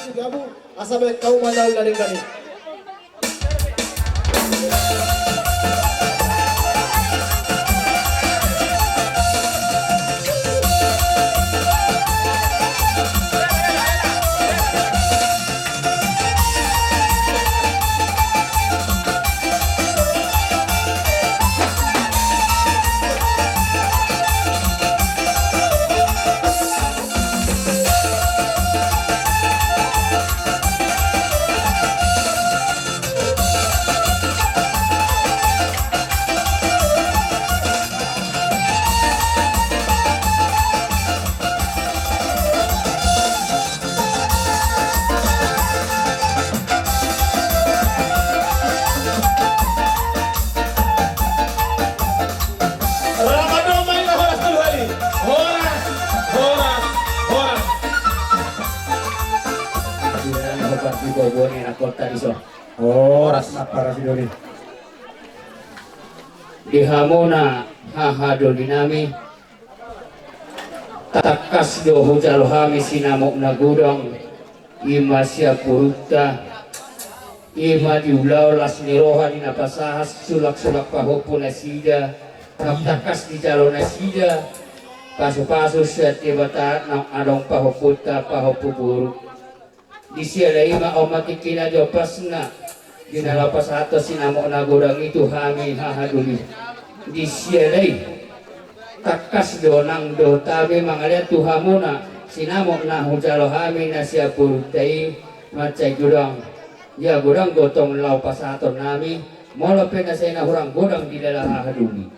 takas di kamu asa baik kau manal garing-garing. Di hamona hahado dinami takas do hujal hami sinamok na gudang ima siya purukta ima diulaw las niroha di napasahas sulak-sulak pahopo na sida takas di jalo na sida paso-paso siya tibata ng adong pahoputa pahopo buruk di siya laima o matikina do pas na dinalapas atas sinamok na gudang itu hami hahaduli di sialay takas do nang do tabi mangalia tuhamuna sinamok na hujalo hami na siya purutay macay gudang ya gudang gotong lapas aton nami molope na siya na hurang gudang di dalam hahaduli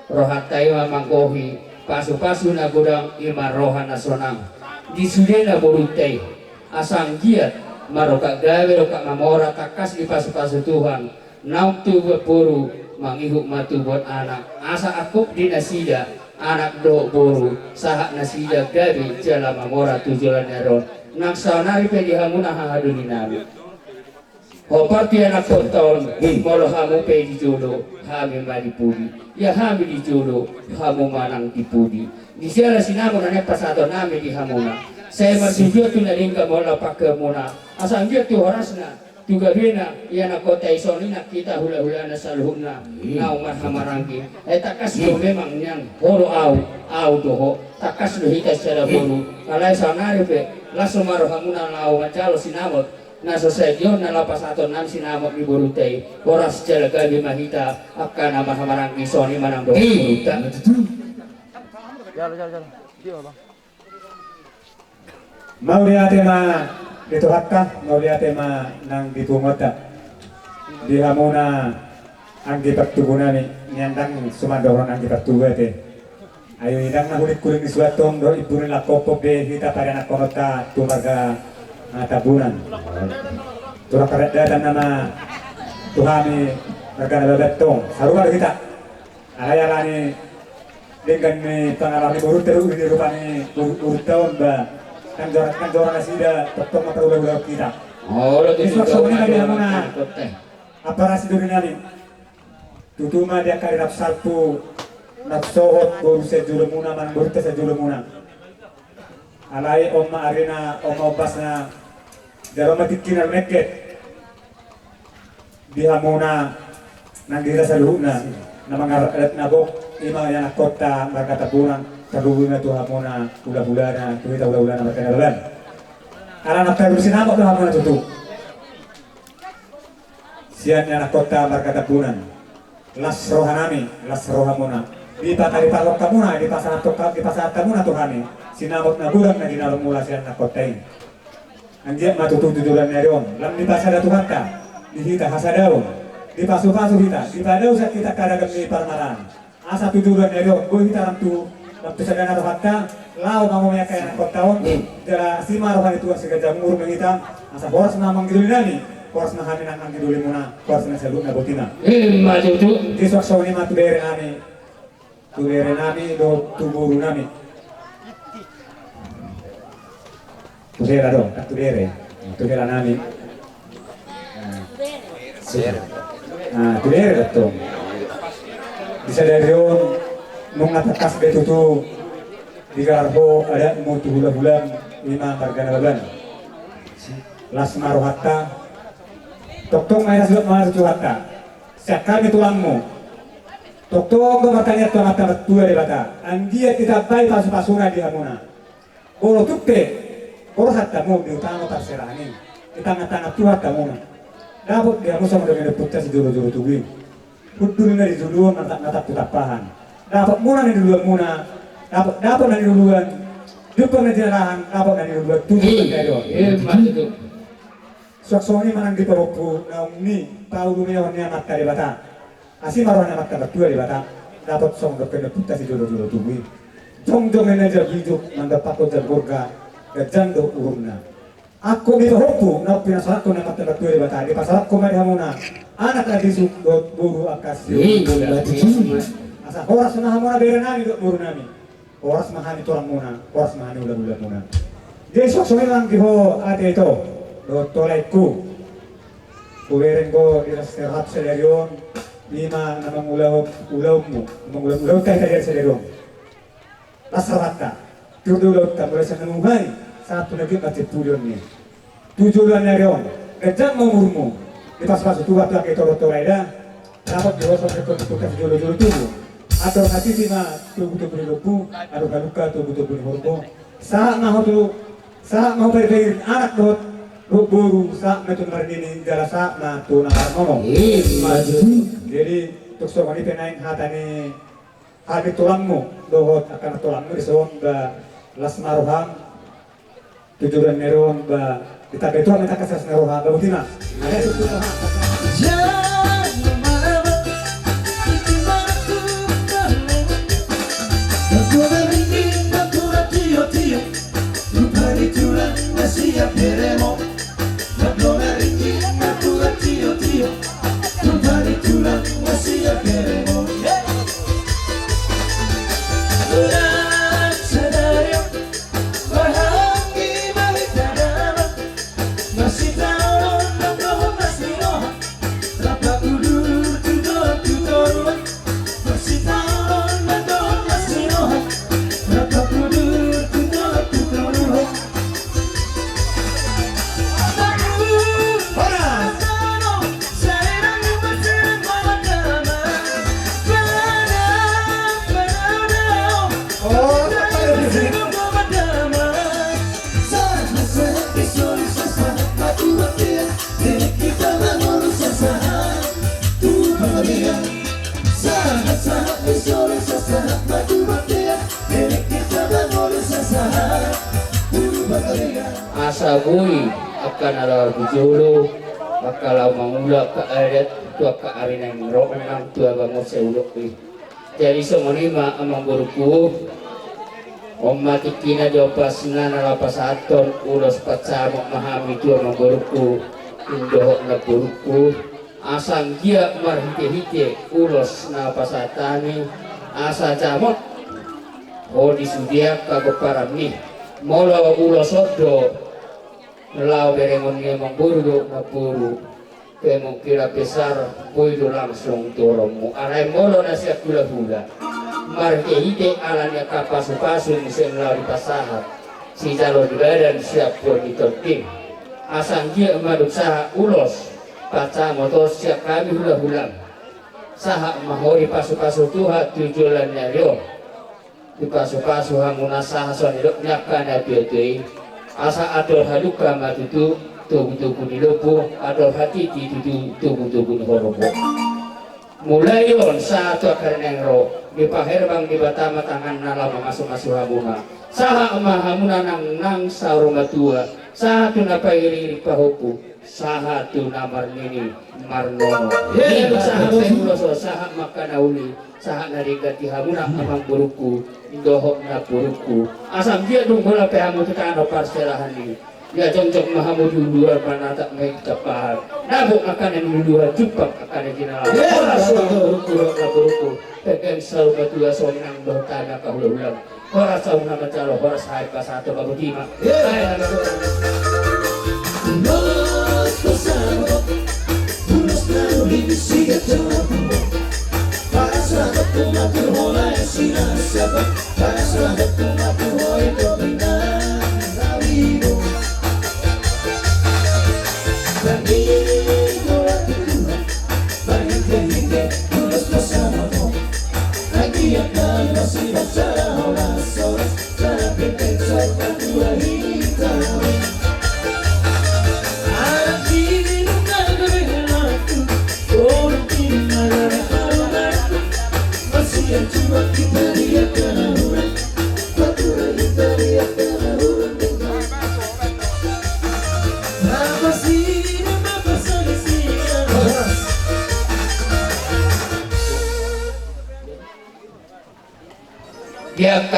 rohatay mamangkohi pasu-pasu na gudang ima roha na sonang di sude na purutay asang giat maroka gawe roka mamora takas di pasu-pasu Tuhan naum tu puru mangihuk matu buat anak asa akup di nasida anak do boru sahak nasida gabi jala mamora tujulan eron naksanari pedi hamuna hahaduni nabi hoparti anak kontol molo hamu pedi jodo hami madi pudi ya hami di jodo hamu manang di pudi di sela sinamu nane pasato nami di hamuna saya marsujo tu nalingga mola pakemuna asang dia tu horasna juga bina ya na kota isonina kita hula-hula na saluhuna na umat hamarangki takas do memang yang holo au doho takas do hita secara buru alai sanari pe laso maro hamuna lau macalo sinamot na sosegyo na lapas aton nan sinamot ni burutay oras jala gabi mahita akan nama hamarangki soni manang do buruta jalan mau lihat dito hakka ngauliat tema nang ditungota di hamuna ang gipagtugunan ni nyandang sumandoron ang gipagtugate ayo idang nahulit kuling di suatong do iburin la kopop de kita pada anak konota tumarga tabunan turang karedatan nama tuhami mereka nababatong sarungan kita alayalani dengan ni pangarami burut terus di rupani burut tahun ba kan joran nasida tetap memperulai kita. Oh, itu maksudnya lagi mana? Apa nasi duri nani? Tutuma dia kari nap salpu nap sohot baru sejulumuna man burte sejulumuna. Alai omma arena omma obasna daroma tikinar meket bihamuna nang dira saluhuna namangarat nabok ima yang kota mereka tabunan terhubung itu hamuna bulan-bulan kita bulan-bulan mereka bulan karena nak terusin apa tuh hamuna tutup sian anak kota mereka tabunan las rohanami las rohamuna di patari palok kamuna di pasar kamuna tuhani sinamot na bulan na dinalong mula sian anak kota ini anjir matutup tujuan nerion lam di pasar Tuhan ta di hita hasadaw di pasu-pasu kita di padaw sa kita kadagam ni parmaran asa tujuan nerion go hita ram tu waktu sadana rohatta lao mau kaya anak kota dara sima rohan itu asal jamur mengita asa boras namang gidulani boras na hamin ang giduli muna boras na salud na botina matutu di swaksaw ni matubere nami do tuburu nami tubera do tubera nami tubere to bisa dari nung natakas beto tu di garbo ada mau tu bulan-bulan 5 harga bulan las maruhatta toktong mayas lot mana tuhatta sekali tulangmu toktong go bertanya tuh mata tua di bata andia kita bayi pasu-pasuna di hamuna bolo tuppe bolo hatta mau di utang otak serani di tengah-tengah tuhatta muna dapat dia musa dengan putih si juru-juru tuwi kudu dari duluan natap tutapahan dapat muna di duluan muna dapat dari duluan jumpa di jarahan dapat dari duluan tujuh dari Suaksoni manang di Paroku, naung ni tahu dunia warna mata di bata. Asih marahnya mata berdua di bata. Dapat song berkena putar si jodoh-jodoh tubuh. Jong-jong manajer hidup mandap pakot jargorga gajan do uruna. Aku di Paroku, naung pinasarat ko na mata berdua di bata. Di pasarat ko mari hamuna. Anak lagi suk do buru akas. Asa horas na hamuna berenani do buru nami. Horas mahani tulang muna, horas mahani ulah-ulah muna. Jadi suaksoni lang kiho ate itu. Tolaiku kuweren ko ilasterhat sa leryon lima na mangulaw tayo tayo sa leryon lasarata tudulot ka mula sa namuhay sa tunagin at itulyon niya tujulan leryon gajang mamurmo ipas-pas tuwa tuwa kay toro-toray na dapat diwasan ka tutukas julo-julo tubo ator hati lima tubuto berilupu aru galuka tubuto berihorbo sa mahu peri anak dohot buru sa na tun marini jala sa na tun ngomong. Jadi tuk so mani penaing hatani hati tulangmu dohot akan tulangmu disuon ba las maruhang tujuan neron ba kita betul minta kasas neroha ba butina. Ada itu asa bui akan ala bujulu bakal mangula ka aret tua ka arinang ro nang tua bangun seulok ni jadi semonima amang buruku omati kina diopasna nalapas aton ulos pacamok mahami tua amang buruku indohok na buruku asang dia marhite-hite ulos na pasatani asa camot o disudia kagoparan ni molo ulos odo lao berengon ngemong buru na puru kemong kira besar puido langsung toromu alay molo na siya hula-hula marhite alanya kapasu-pasu musim lao di pasahat si jalo di badan siap pun ditorting asang dia emaduk saha ulos paca motor siap kami hula-hula saha mahori pasu-pasu tuha tujulannya rio di pasu-pasu hamuna saha sonidoknya kana biotui asa adol haluka matutu tubuh-tubuh di lopo adol hati di tubuh-tubuh di horobo mulai yon saat akan nengro di paherbang di batama tangan nala masuk-masuk hamuna saha emah hamuna nang sarunga tua saha tu napa iri pahopu saha tu namar nini marnono saha penguloso saha makanauli saha narigati hamuna amang buruku indohok na buruku asam dia dong bola pehamu tetano parselahan ini ya jong-jong mahamu duluan mana tak main cepat nabuk akan yang duluan jumpa akan yang jinala bola soal buruku na buruku pegang selalu batua sonang bertanya kahululang horas sahun nama calo horas hai pasato babutima hai nama Nos pasando unos naruhin sigat para sahabat umatku hola esina siapa para sahabat umatku hola dominan rawimu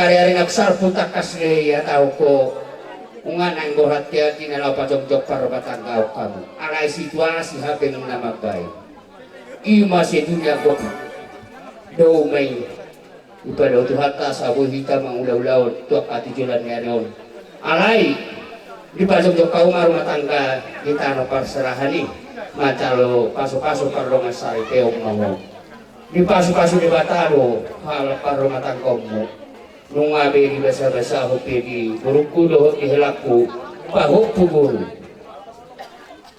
hari-hari nagsarpo takas ya tao ko ungan ang gohat ya tinalaw pa jog para batanggaw kamu alay situasi hape ng namagay ima si dunia ko do may ipadaw tu hatta sa buhita mang ulaw-ulaw tuak atijulan niya ron alay di pa jog kau maru matangga kita no parserahan ni macalo paso-paso parlo ngasari peong mau di paso-paso di batalo hal parlo matanggaw mo nung abe di basa-basa hopi di burukudo di helaku pahok puguru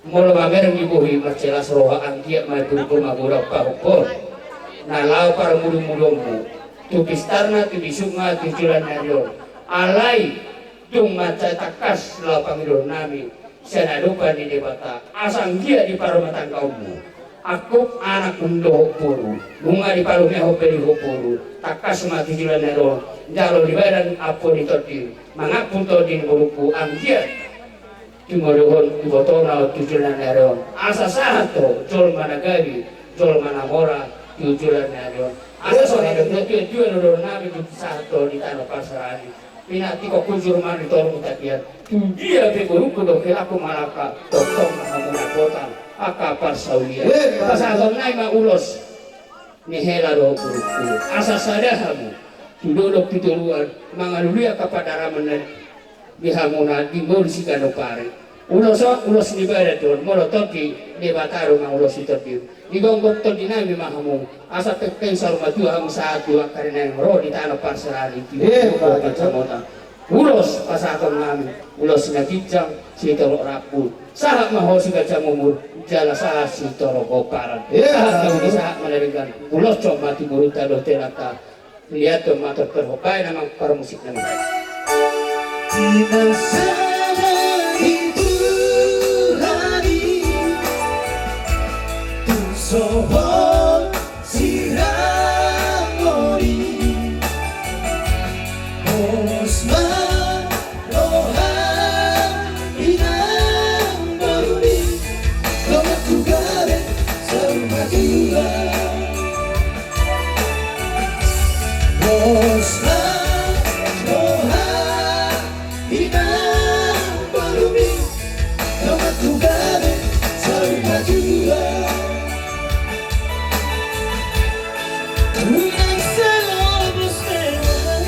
mula mamerang ibuhi marcelas roha angkiat may burukul magurau pahok por nalau para mulu-mulong mo tupistarna tubisunga tujulan naryon alay tung maca takas lau pangilor nami siya nadupa di debata asang dia di parumatang kaummu aku anak mundo puru bunga di parunya hoperi hopuru takas mati julan nero jalo di badan apo di totir mangapun todin buruku anggia timodohon di botona tujulan nero asa sahato jol managari jol manamora tujulan nero asa sore dengan tujuan nero nabi di sahato di tanah pasarani pinati ko kunjur man di torong tapian dia be buruku do kelaku malaka totong mahamuna kota akapar saulia pasagon nai ma ulos ni hela do buruku asa sadahamu tudodok pituluan mangalulia kapada ramanan bihamuna di morsi kano pare ulos ni bada ton molotot di bataro ma ulos itu di gonggok to dinami mahamu asa pekeng sarumatu hamu satu karena yang ro di tanah parserali di kacamata ulos pasakon nami ulos na kijang si toro rapul sahat maho si kacamumur jala sahat si toro koparan sahat kau di sahat melarikan ulos cok mati buruta do terata lihat tuh mata terhokai namang para musik nami tidak sama itu hari tu sohor siramori osman rohan inang baruni lomak tugare saruma dua osman rohan inang baruni lomak tugare saruma dua unang selobos memang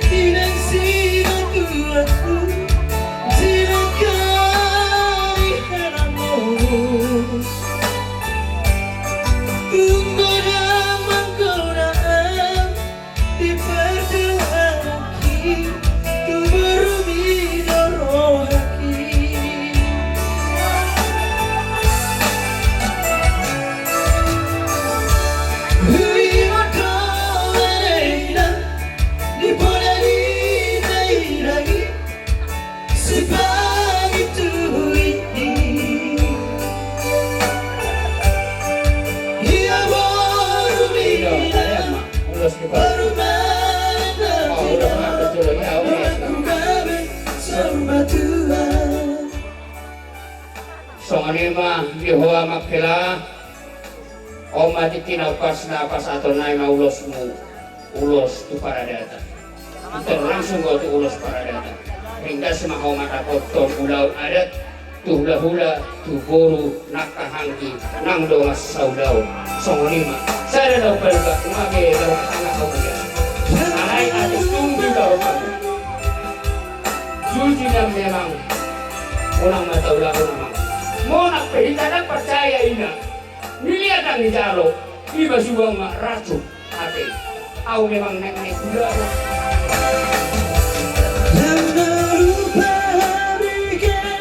inang sino tuaku tidak kali hanamu Unggodang menggodaan di perjalanan tu berumi rohaki Hui makoleina di podari lagi sepagi tuhi Ia baru bilang ulos di pa baru mana ulos na kecuali aku gabe sama Tuhan songanima dihoa makela oma ditinapas na pas ato na maulosmu ulos tu para data itu langsung go tu ulos para data hingga semaho mata kotor ulau adat tu hula-hula tu buru nakahangki nang do mas saudau songanima saya daw pelga umage daw anak ko dia alay atis tunggu daw kamu Suci na memang unang mataulah naman mo nakpahitanan percaya ina nilihat ang hijalo iba subang racun ate au memang nek gula yang berupa bikin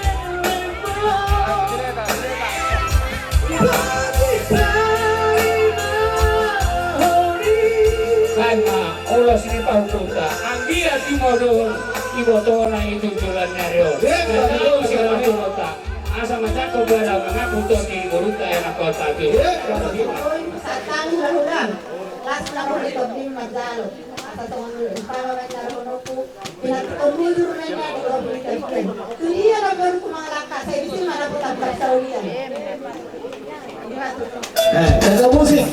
kana ulos ni pahututa anggia timodon ibotona itu julan nereo kalau si pahututa asa macako bala mga puto ni buruta ya nakota ti Satang hula-hula. Last lang ko dito din magdalo. At ang para may naroon ko pinagtutulur na niya di ko pinagtutulur. Tuliya na gano'n ko mga lakas. Sa ibig manapot ang pagsaulian. Jaga musik.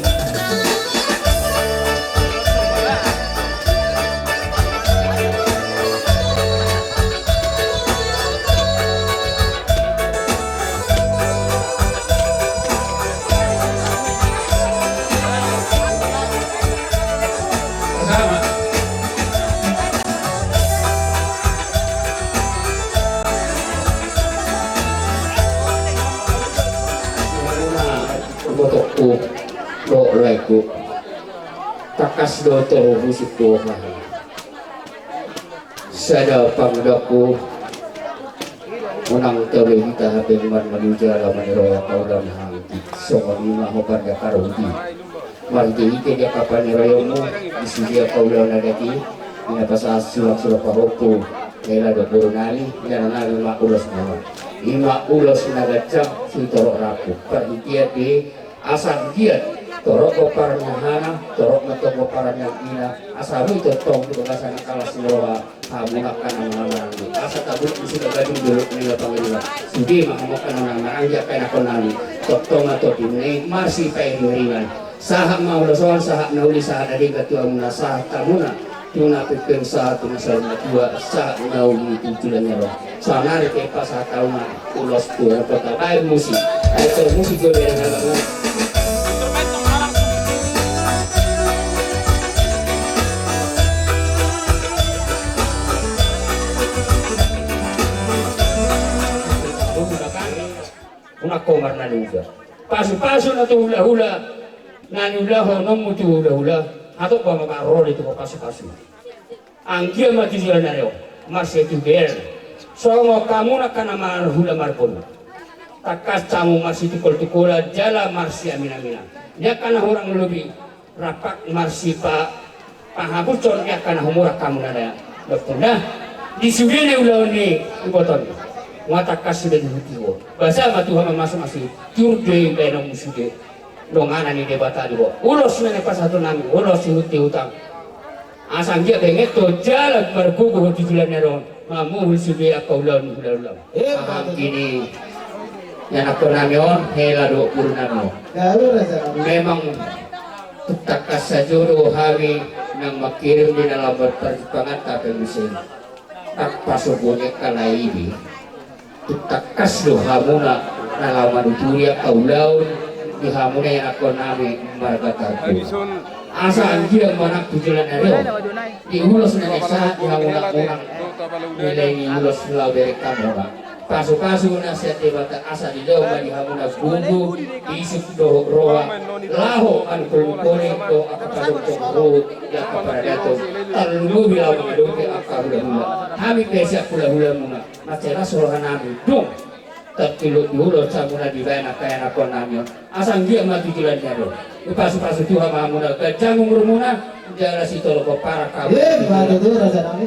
Dago takas doto musik doha sada pangdaku unang tawe kita habeng man manuja laman roya kaulan hangti songo lima hokan ya karudi marti ite dia kapan roya mo isudia kaulan nadati ina pasas sulak-sulak pahoko kaya do burunali ina nali makulos naman ima ulos nagacak sutoro rapu perhitian di asal giat torok koparan hana torok matong koparan yang ina asal itu tong di bakasan kalas loa hamunakan nama asal tabut sudah gading dulu nila panggilan sudi mahamukan nama anja kaya nakonali tong atau dimulai masih kaya durian sahak mau losoan sahak nauli sahak dari ketua muna sahak tamuna tuna pipeng sahak tuna salma dua sahak nauli tujuannya loh soalnya di pas sahak tauna ulos tuh kota baik musik itu musik gue yang agak una komar na luga pasu-pasu na to hula-hula na nulaho nung mutu hula-hula ato pa makarol ito ko pasu-pasu ang kia mati sila na reo masya itu ber so mo kamu na ka naman hula marpon takas camu marsi tukol-tukola jala marsi amina-mina dia kana orang lebih rapak marsi pa pahabucon dia kana humura kamu na reo betul dah di sudene ulau ni iboton watakas sudah dihutiwo bahasa matuha masuk-masuk turde benong musude dongana ni debata dibo ulos na pas satu nami ulos huti hutang asang dia benget to jalan bergugu di jalan neron mamu musude akaulan ulang kini yang aku nami on hela do purnamo memang takas sajuro hari nang makirim di dalam perjuangan tapi mesin tak pasubunye kala ini takas do hamuna nalaman uturia kaulaun di hamuna yang aku nami margataku asa anjir manak tujuan areo di ulos na nesa di hamuna orang nilai ulos lau dari kamera pasu-pasu na siya debata asa di daw di hamuna bundu isip do roa laho an kulukone do akapadong road di akaparadato talungu bilang mga doke akahula-hula kami pesa hula-hula muna macera sorohan namin dong tertiluk dulu samuna di bana kaya nakon namin asang dia mati jalan jaro pasu-pasu tuha mamuna gajang umurmuna jara si tolo ko para kamu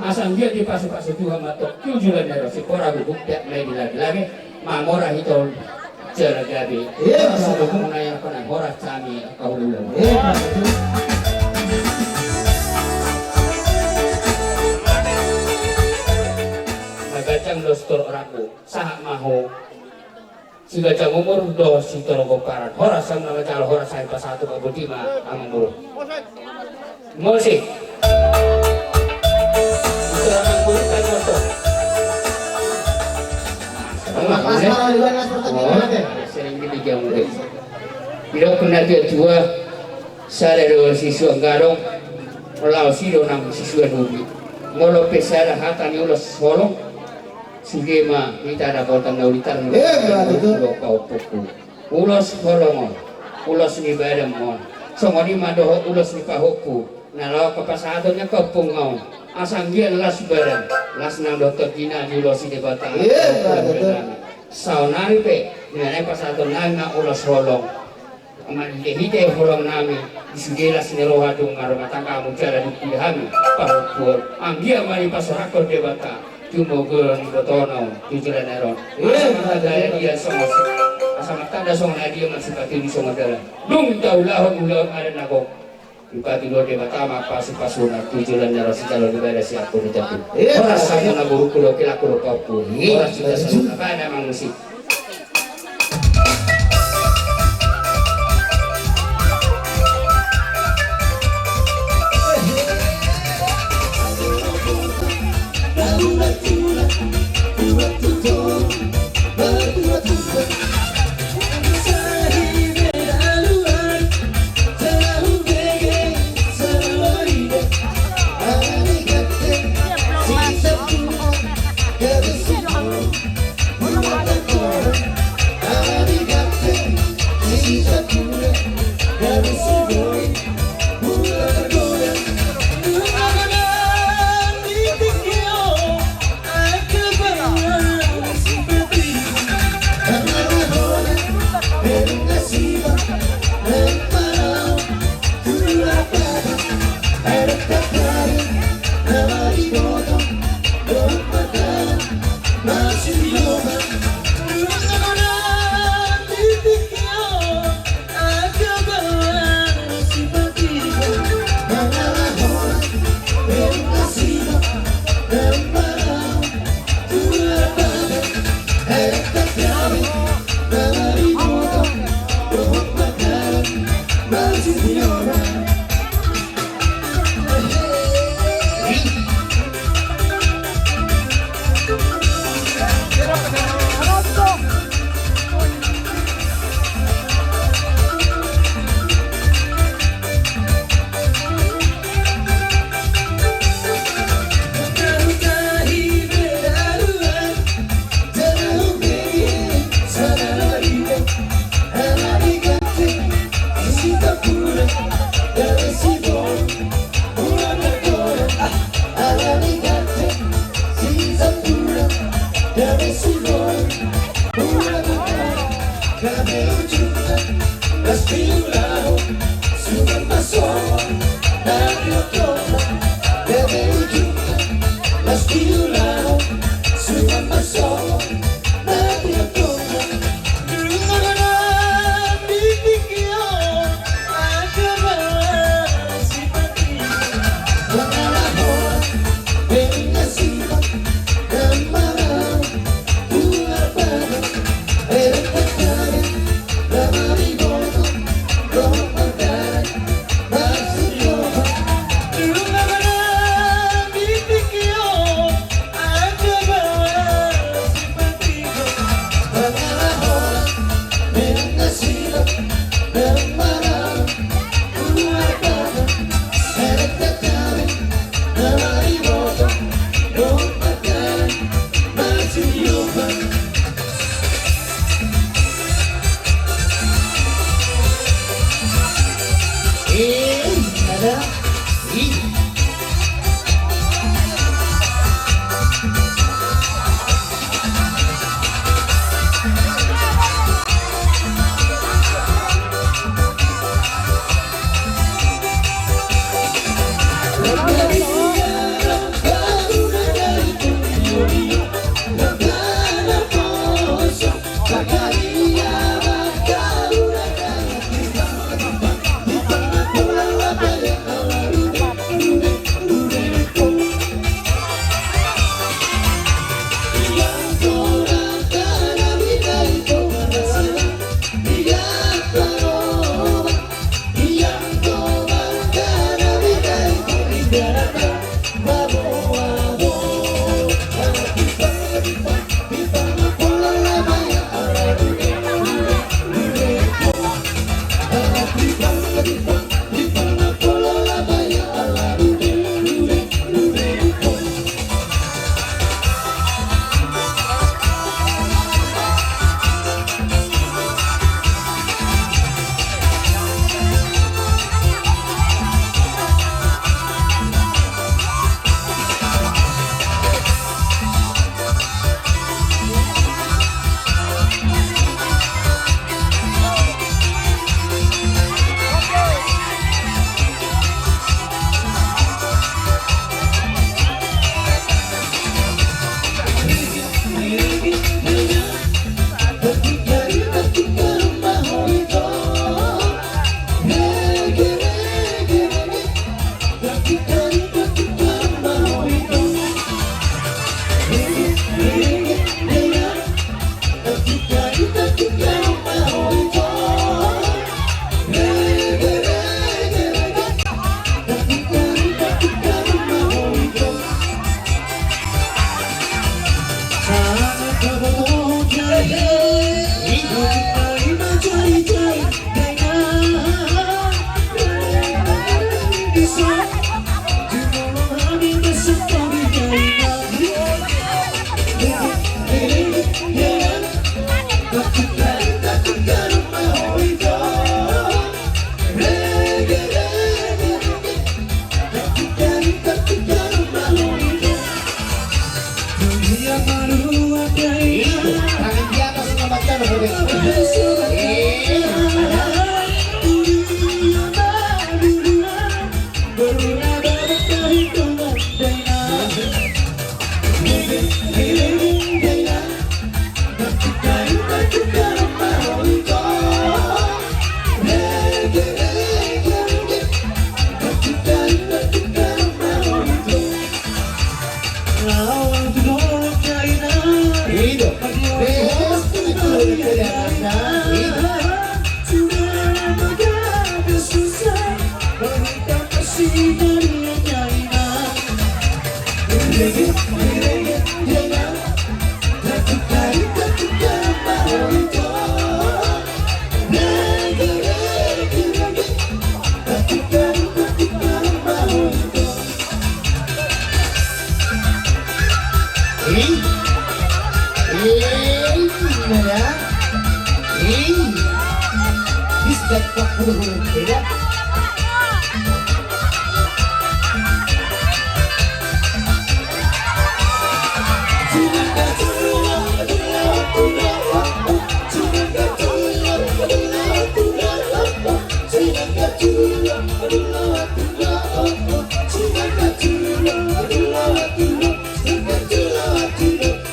asang dia di pasu-pasu tuha matok jalan jaro si pora gubuk tiap lagi lagi mamora hitol jara gabi asang muna yang kena hora cami kahulu gajang dostor oraku sahak maho si gajang umur do si torogo paran hora sang nama cal hora saya pas satu kabutima amang buru musik itu amang buru kan motor sering dipijam deh bila kena dia tua saya do siswa garong melau si do nang siswa dubi molo pesara hatan ulos solong sugema kita ada kota naulitan kau puku ulos kolongon ulos ni badamon songo di madoho ulos ni pahoku nalau kepasadonya kau pungau asang dia las badan las nang dokter gina di ulos di batang saunari pe nilai pasadon nana ulos holong aman hite holong nami isugelas ni rohadung aroma tangga mucara di pilihami pahoku anggia mari pasarakor di batang cuma gue nih botono tujuan neron masa daya dia sama asal tanda sama dia masih pati di sama dalam dong tahu ulah ada nago dipati dua dia pertama pasu-pasuna tujuan neron si calon ibadah si aku dicapai orang sama naburu kulo kila kulo papu orang sudah selalu apa ada manusia Terima kasih.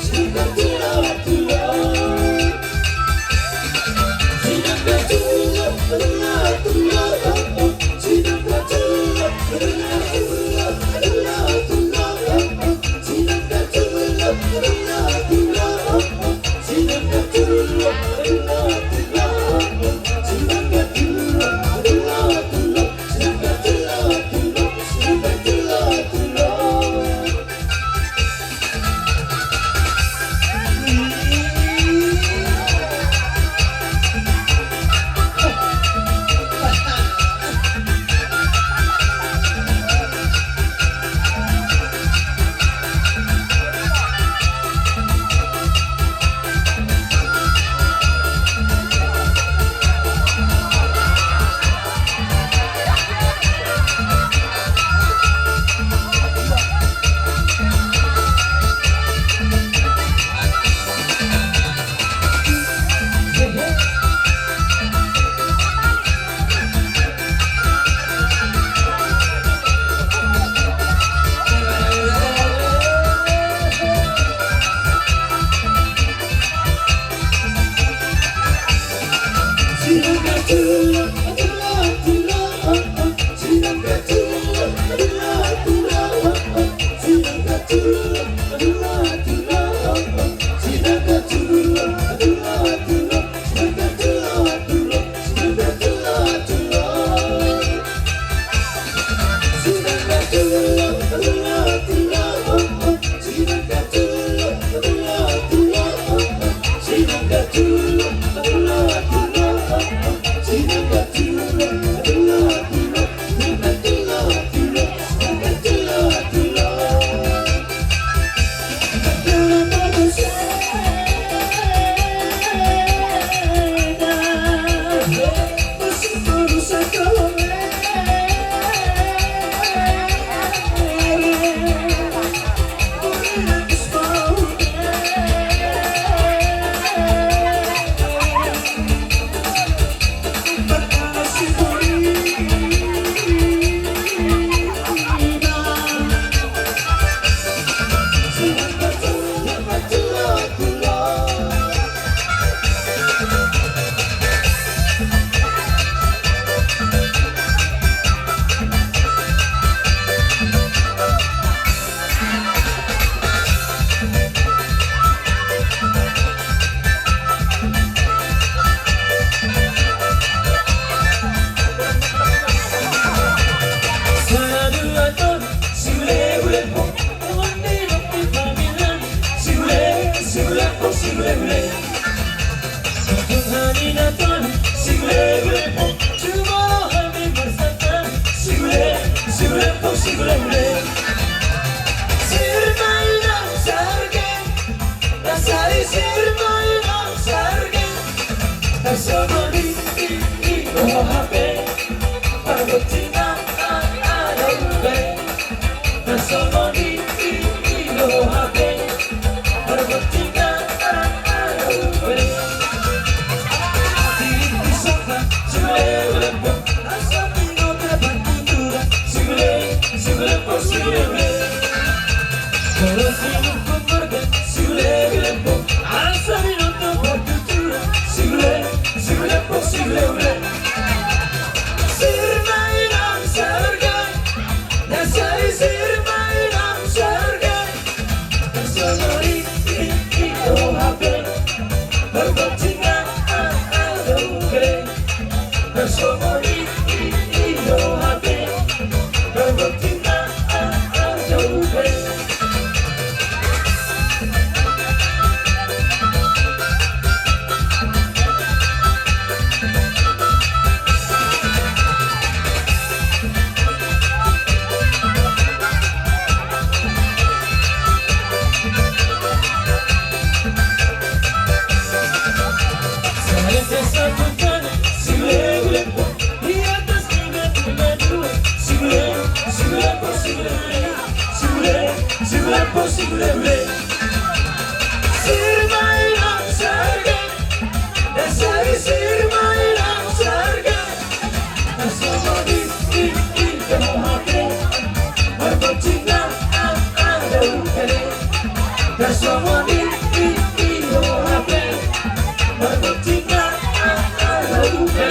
Cinta Bergotinga Dobe Bersomoni Indo hati Bergotinga Dobe Saya tersambutkan si lele di atas tiga dua si lele Sirmailang sarga dasari sirmailang sarga bersama di hati bergotinga Dobe bersama di hati bergotinga Dobe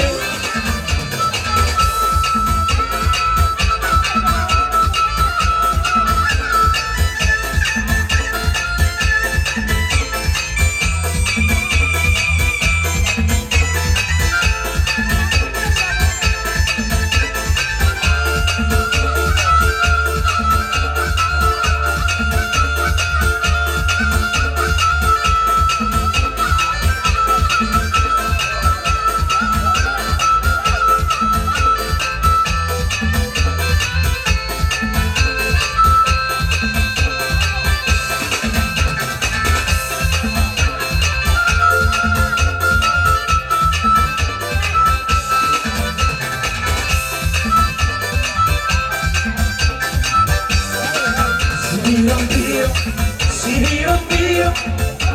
Sirong-birong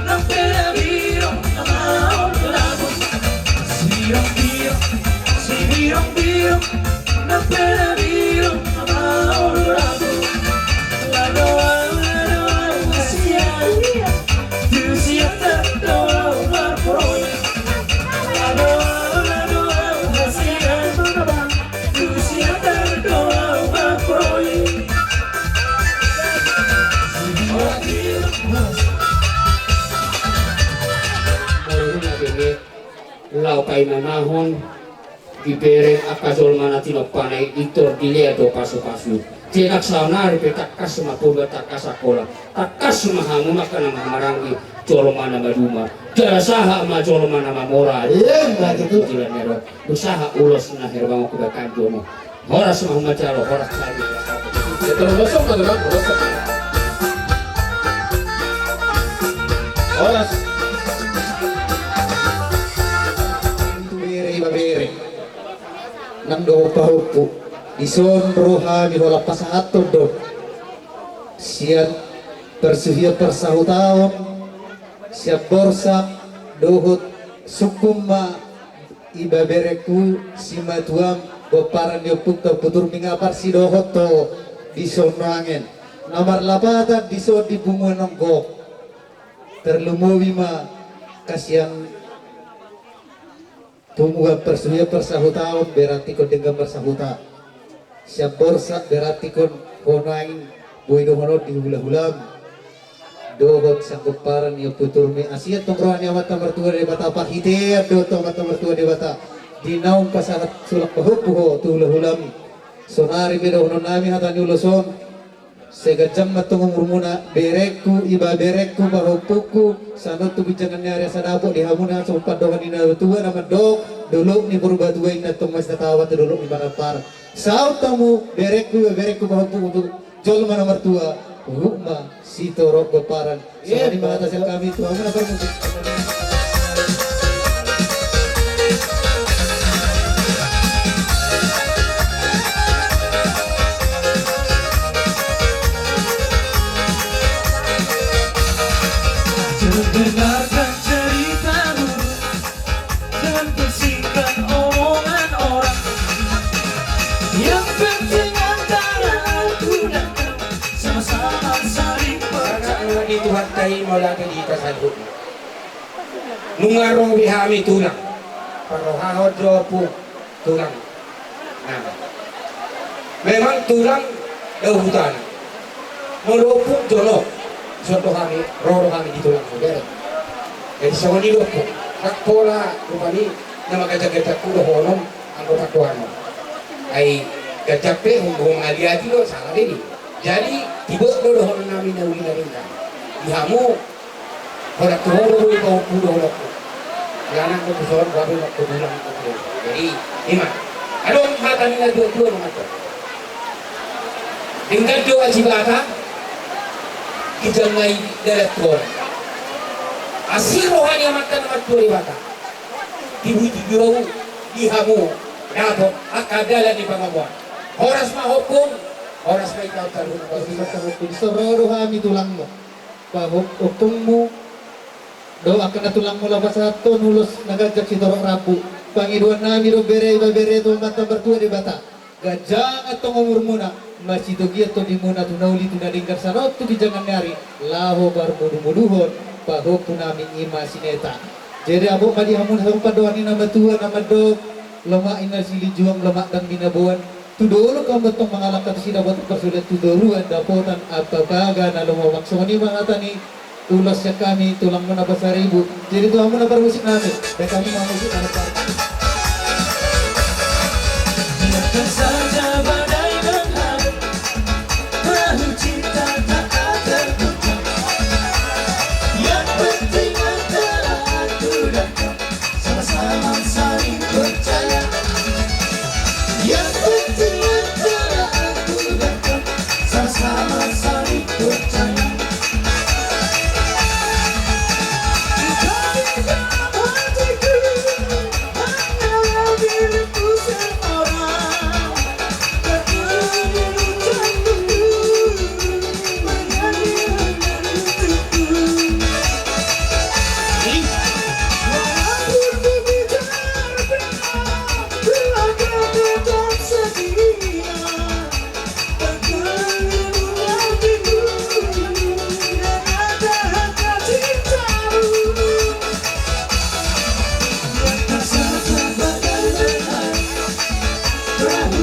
ng pelabirong na maulabog Sirong-birong ng pelabirong na maulabog Lalo-lalo siya Tu siya tatlo marpoy Lalo-lalo siya Tu siya tatlo marpoy Lau kay manahon Ibereng akazol manatino panay itor diliado pasu-pasu Tinak saunari petakas mapuba takas akola Takas mahamu makan mahamaranggi Jolomana maduma Jarasaha ma jolomana mamora Lemba gitu jilan nero Usaha ulos na herbang kubakan jomo Horas mahumacalo horas lagi Terus teman-teman, oras. Bere nang do pahupu ison roha mi hola pasahato do siap persuhia persahutaon siap borsa dohut sukuma ibabereku simatuam boparan yopuk to putur mingapar si dohot to dison angin nomor lapatan dison di bunga nonggok terlumuwi ma kasihan Tumuga persuhia persahutaon berarti kon dengan bersahuta siap borsa berarti kon konain boy dohono di hula-hulam dohot sanggup paran ya putur mi asiat tongkrohan ya mata mertua di bata pahite do to mata mertua di bata di naung pasahat sulak pahupuho tu hula-hulam sonari mi dohono nami hatani uloson segajam matungong rumuna berekku iba berekku bahupuku sanot tu bijangan area sadapo di hamuna sumpat dohan ina tua nama dok dulu ni purba tua ina tumas natawa dulu ni manapar saut tamu berekku bahupuku jol mana mertua rumah si torok beparan sama di mana hasil kami tu hamuna bermusik Dengarkan ceritamu dan bersihkan omongan orang. Yang penting antara aku dan kamu sama-sama saling percaya. Di Tuhan tayo mo lagi dito sa lupa. Nungarong bihami tulang. Parohahod po tulang. Nah. Memang tulang daw hutan. Melupuk jolok. Suatu kami, roro kami di tulang saudara. Jadi sama di loko, kak pola rupani nama gajah-gajah kuda honom anggota kuano. Ai gajah pe hubung adi-adi lo salah ini. Jadi tiba lo honom nami nauli naringa. Ihamu pada tuhoro lo kau kuda loko. Jangan kau tuh babi waktu bulan itu. Jadi lima. Aduh mata ni dua mata. Dengan doa jibata kijamai darat tuan. Asir rohani amatkan amat tuan bata. Dibu dihamu dapat akadala di pangabuan. Horas mahukum, horas may kautarun. Sororo kami tulang mo. Pahukungmu doa kena tulang mo labas satu nulus nagajak si torok rapu. Pangiduan nami do bere tu mata bertua di bata. Gajang atau ngumur muna masih tugi atau di muna tu nauli tu nadingkar sarot tu di jangan nyari laho bar mudu-muduhon pahuk tu nami ima sineta. Jadi abu madi hamun sarung padoani nama tua nama dok lemak ina sili juang lemak dan binabuan tu dulu kau betong mengalahkan si dapat persulit tu doruan dapotan apa baga na lumamak soni mangatani tulasnya kami tulang mana besar ibu. Jadi tu hamun apa musik nami dan kami mau musik apa Biarkan saja badai menghadap, perahu cinta tak akan goncang. Yang penting antara aku dan kau sama-sama saling percaya. Yang penting antara aku dan kau sama-sama saling percaya. Cinta di dalam hatiku hanyalah milikku seorang.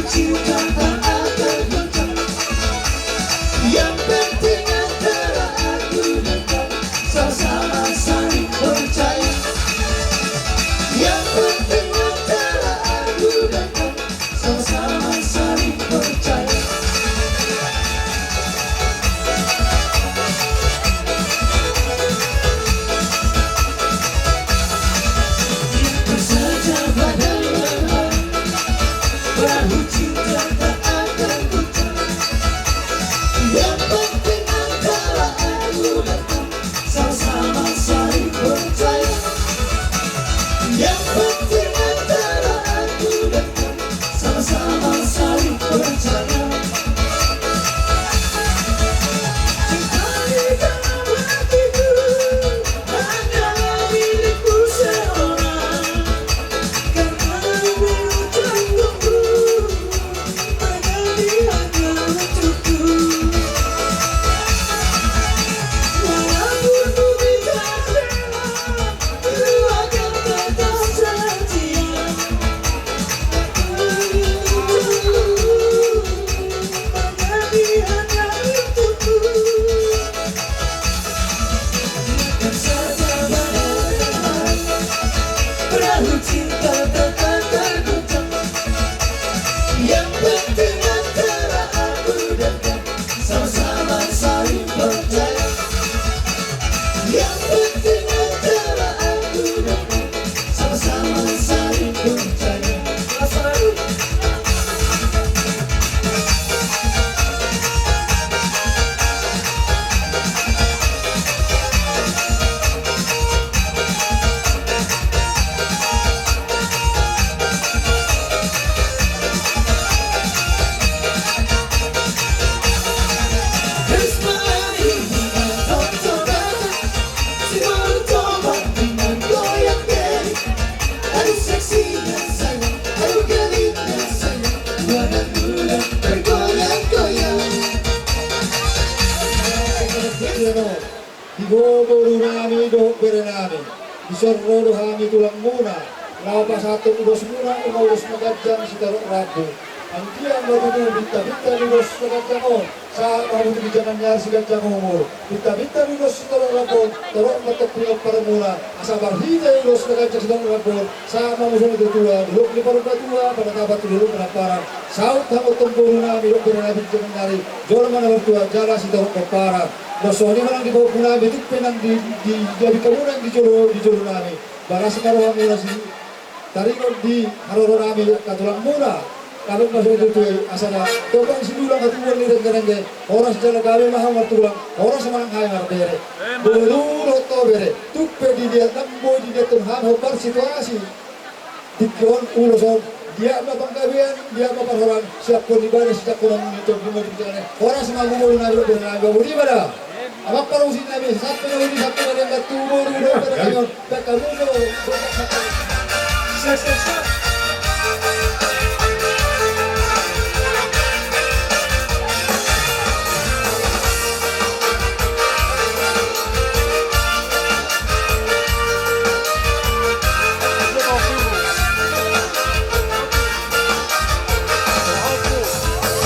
Cinta tak akan goncang. Yang penting antara aku dan kau sama-sama saling percaya. Yang penting antara aku dan kau sama-sama saling percaya. Biarkan saja badai menghadap, perahu cinta tak akan goncang. Yang penting antara aku dan kau sama-sama saling percaya. Yang penting antara aku dan kau sama-sama saling percaya. Cinta di dalam hatiku hanyalah milikku seorang. Karena ucapku menjadi hanya untukku. Walaupun bumi tak rela, ku akan tetap setia. Menjadi hanya untukku. Biarkan saja badai menghadap, perahu cinta tak akan goncang. Yang penting antara aku dan kau sama-sama saling percaya. Yang penting antara aku dan kau sama-sama saling percaya. Dibobo nami do berenami disorro hami tulang muna lapas satu udos muna umurus magajang si tarok rabu ang tiang matutunan bita-bita ni Los Nagagamo sa kebijakan niya sigat Jango bita-bita ni Los Nagagamo terok matok pinok para mula asa barhida ni Los Nagagamo sa mamusunod tutua luk ni paru tua pada tabat dulu penamparan saut hamot tempuruna milok bernabi jangan dari jol mana bertua jala si tahu keparan Losoni menang di bawah punah betik penang di jadi kemudian di jolo nami bara sekarang mula si tarikon di haroro nami katulang mula kalau masuk itu asana topang si dulang katuan ni dengan orang sejalan kami mahal martulang orang semanang kaya marbere dulu roto bere tupe di dia namboy di dia Tuhan hobar situasi dikon uloson dia apa pangkawian dia apa orang siap pun ibadah sejak kurang itu di orang semangat mau nabi bernabi budi pada apa para usin nabi satu yang tubuh dulu berkawan berkawan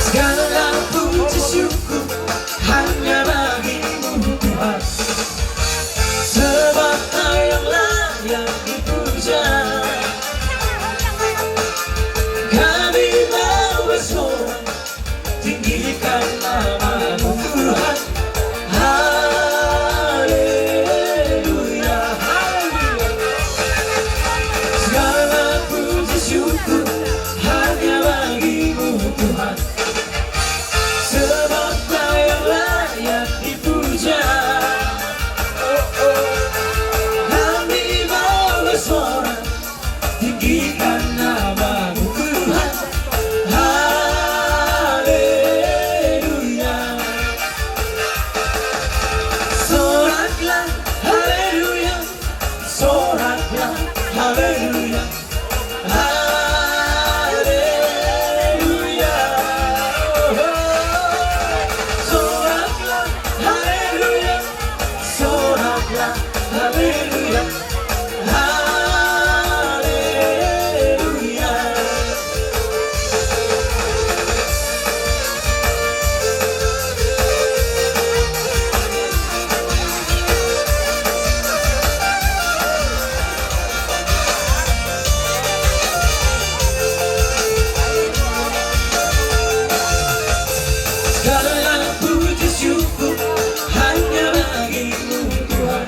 Segala puji syukur hanya bagimu Tuhan, sebab Kau yang layak dipuja. Kami mau bersorak tinggikan nama-Mu Tuhan. Haleluya, haleluya. Segala puji syukur hanya bagimu Tuhan, sebab Kau yang layak dipuja. Kami mau bersorak tinggikan nama-Mu Tuhan. Haleluya. Soraklah, haleluya. Soraklah, haleluya. Haleluya. Soraklah, haleluya. Soraklah, haleluya. Haleluya. Segala puji syukur hanya bagimu Tuhan,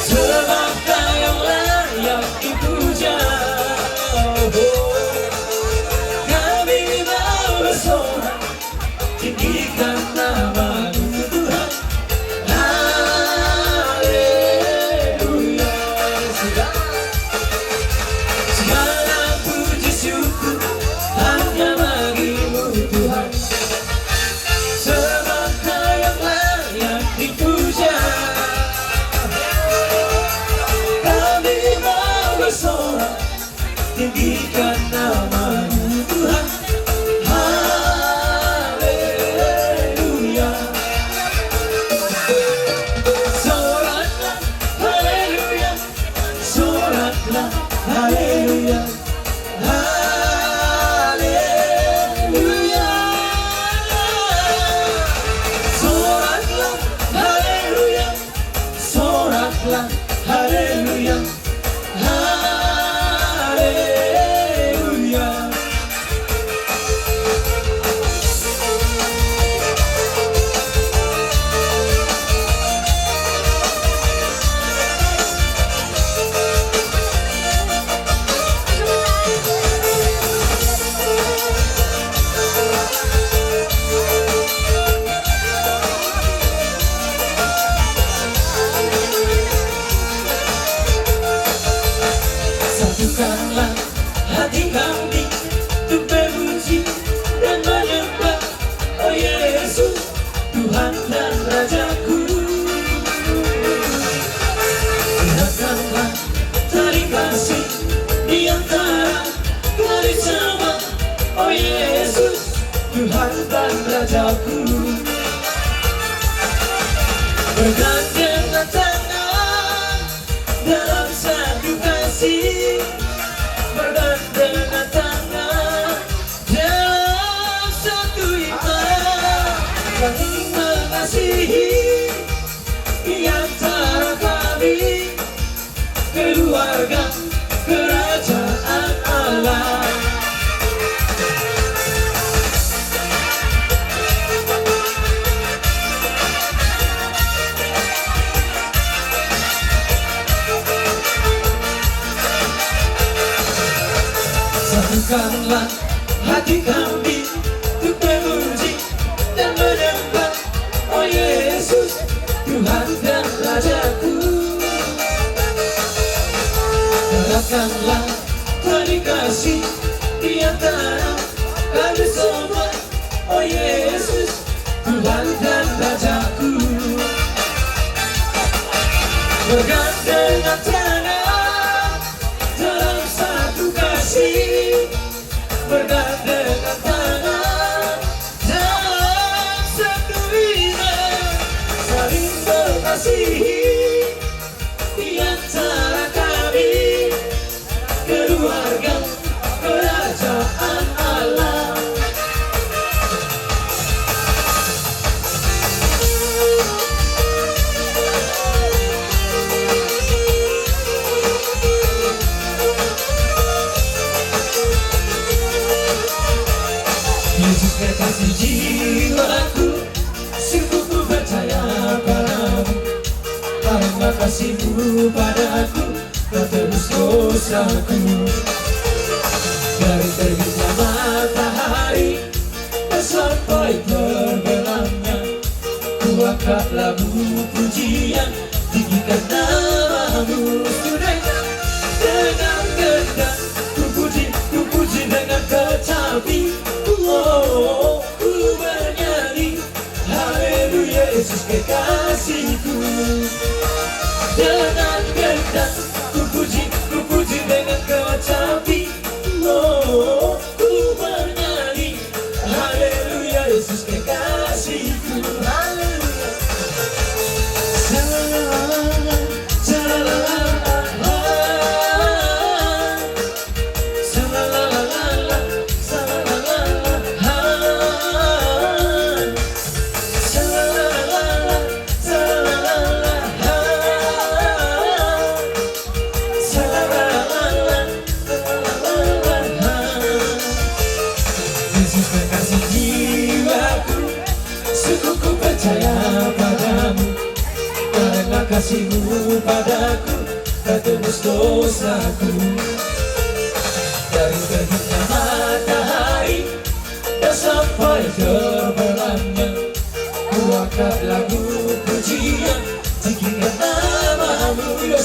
sebab Kau yang layak dipuja. Kami mau bersorak tinggikan nama-Mu Tuhan. Haleluya. Segala puji syukur hanya bagimu Tuhan, sebab Kau yang layak dipuja. Kami mau bersorak tinggikan nama-Mu Tuhan. Haleluya. Soraklah, haleluya. Soraklah, haleluya. Haleluya. Soraklah, haleluya. Soraklah, haleluya. Haleluya. keluarga kerajaan Allah. Satukanlah hati kami untuk memuji dan menyembah, oh Yesus, Tuhan dan Rajaku. Gerakanlah tali kasih di antara kami semua, oh Yesus, Tuhan dan Rajaku. Bergandengan tangan dalam satu kasih, bergandengan tangan dalam satu iman, saling mengasihi di antara kami, keluarga kerajaan Allah. Yesus kekasih jiwaku, sungguh ku percaya padamu. Karena kasih-Mu padaku, Kau tebus dosaku. Dari terbitnya matahari sampai terbenamnya, ku angkat lagu pujian, tinggikan nama-Mu. Dengan gendang ku puji dengan kecapi. Oh, ku bernyanyi, haleluya Yesus kekasihku. Dengan gendang ku puji dengan kecapi. Oh, ku bernyanyi, haleluya Yesus kekasihku. Haleluya. Salalala, salalala, salalala, salalala, salalala, salalala, Yesus kekasih jiwaku, sungguh ku percaya padamu. Karena kasih-Mu padaku, Kau tebus dosaku. Dari terbitnya matahari dan sampai terbenamnya, ku angkat lagu pujian, tinggikan nama-Mu. Yo,